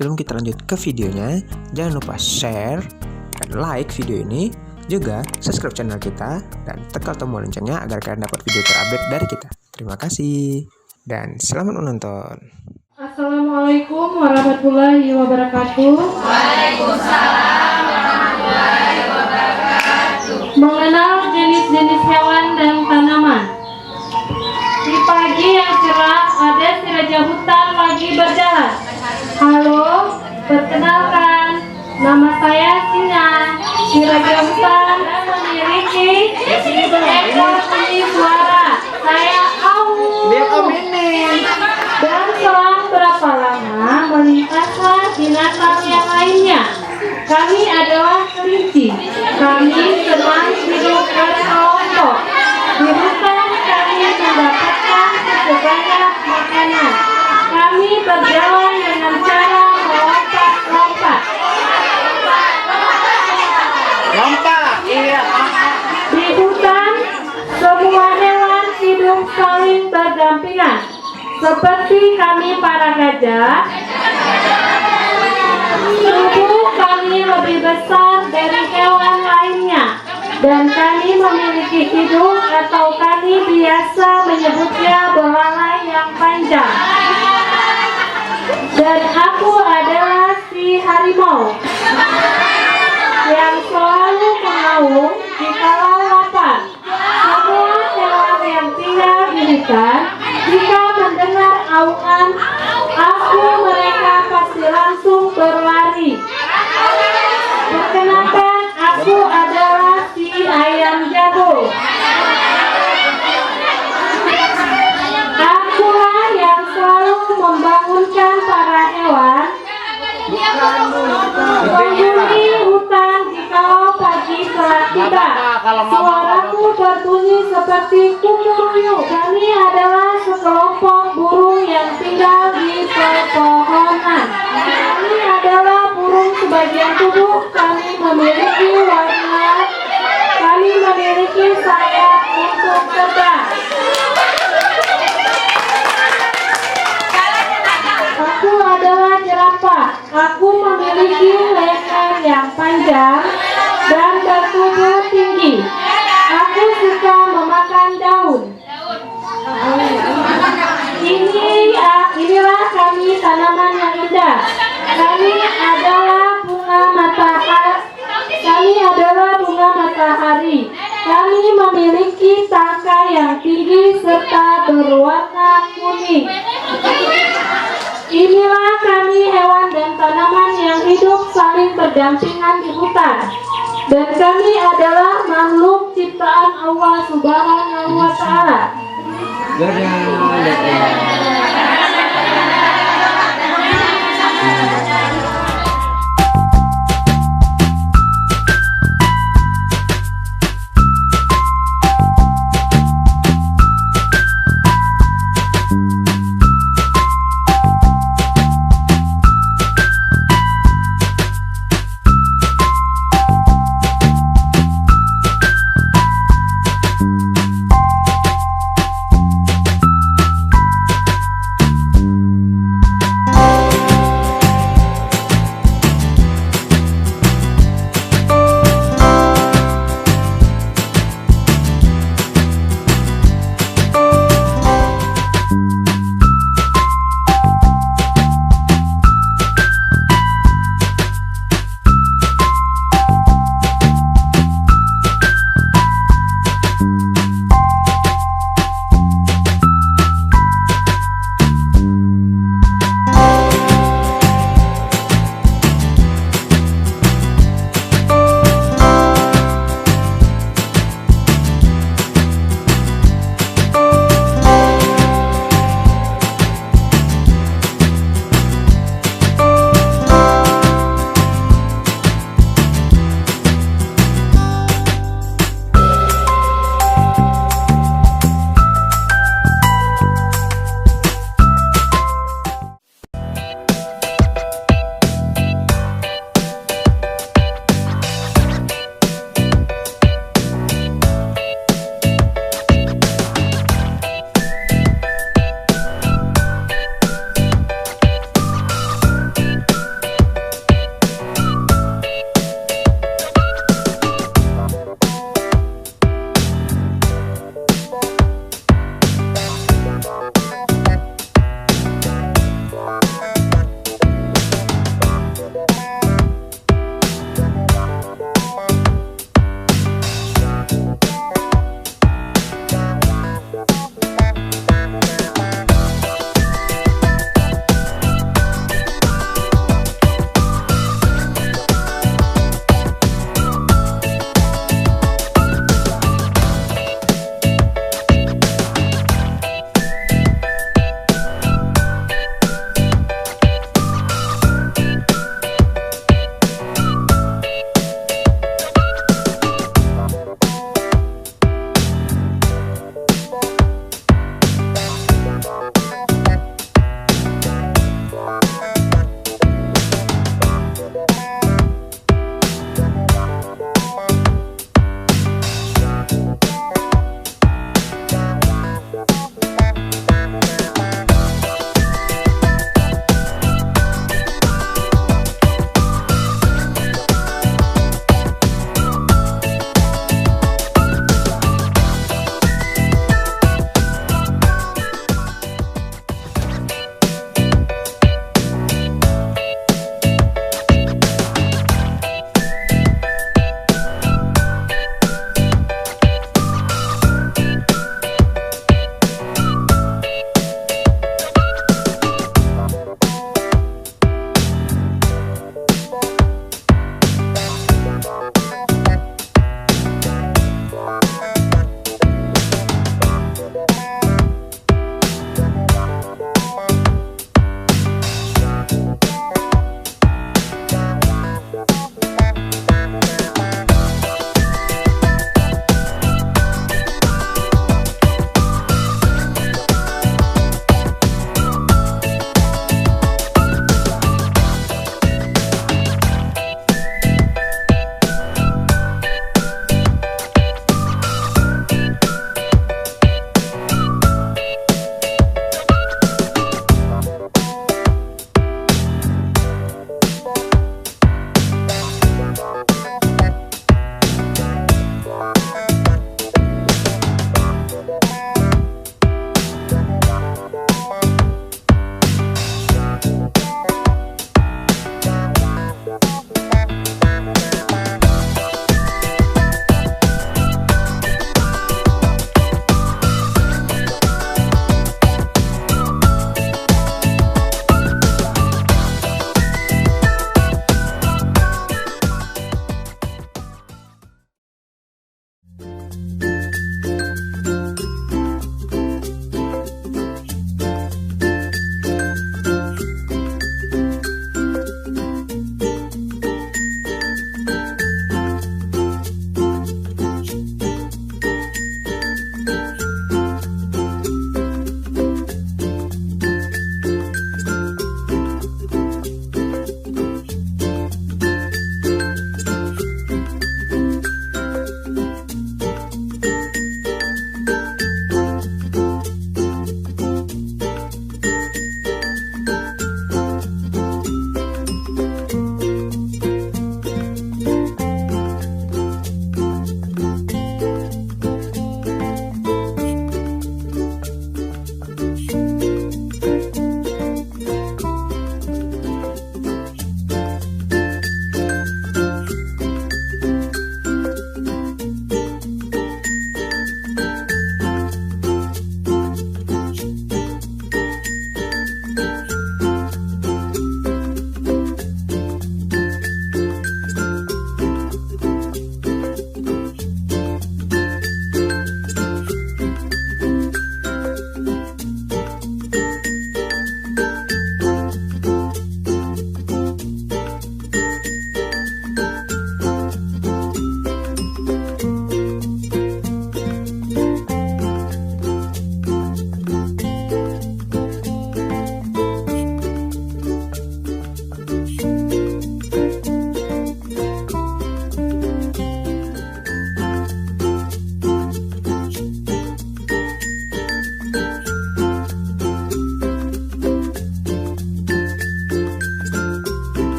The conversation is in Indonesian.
sebelum kita lanjut ke videonya, jangan lupa share dan like video ini, juga subscribe channel kita dan tekan tombol loncengnya agar kalian dapat video terupdate dari kita. Terima kasih dan selamat menonton. Assalamualaikum warahmatullahi wabarakatuh. Waalaikumsalam warahmatullahi wabarakatuh. Mengenal jenis-jenis hewan dan tanaman. Di pagi yang cerah ada si raja hutan lagi berjalan. Halo, perkenalkan, nama saya Singa. Si raja hutan memiliki ekor bunyi suara. Saya au. Dan selang berapa lama melintaslah binatang yang lainnya. Kami adalah kelinci. Kami senang hidup berkelompok. Di hutan kami mendapatkan sebanyak makanan. Kami berjalan dengan cara melompat-lompat. Di hutan, semua hewan hidup saling berdampingan. Seperti kami para gajah, tubuh kami lebih besar dari hewan lainnya. Dan kami memiliki hidung atau kami biasa menyebutnya belalai yang panjang. Dan aku adalah si harimau yang selalu mengaum jikalau lapar. Semua hewan yang tinggal di hutan, jika mendengar auan aku, mereka pasti langsung berlari. Perkenalkan, aku adalah si ayam jago. Akulah yang selalu membangunkan para hewan penghuni hutan jikalau pagi telah tiba. Suaraku berbunyi seperti kukuruyuk. Kami adalah sekelompok burung yang tinggal di pepohonan. Kami adalah burung sebagian tubuh. Kami memiliki warna. Kami memiliki sayap untuk terbang. Aku adalah jerapah. Aku memiliki leher yang panjang dan bertubuh tinggi. Aku suka memakan daun. Inilah kami tanaman yang indah. Kami adalah bunga matahari. Kami memiliki tangkai yang tinggi serta berwarna kuning. Inilah kami hewan dan tanaman yang hidup saling berdampingan di hutan. Dan kami adalah makhluk ciptaan Allah Subhanahu wa Ta'ala.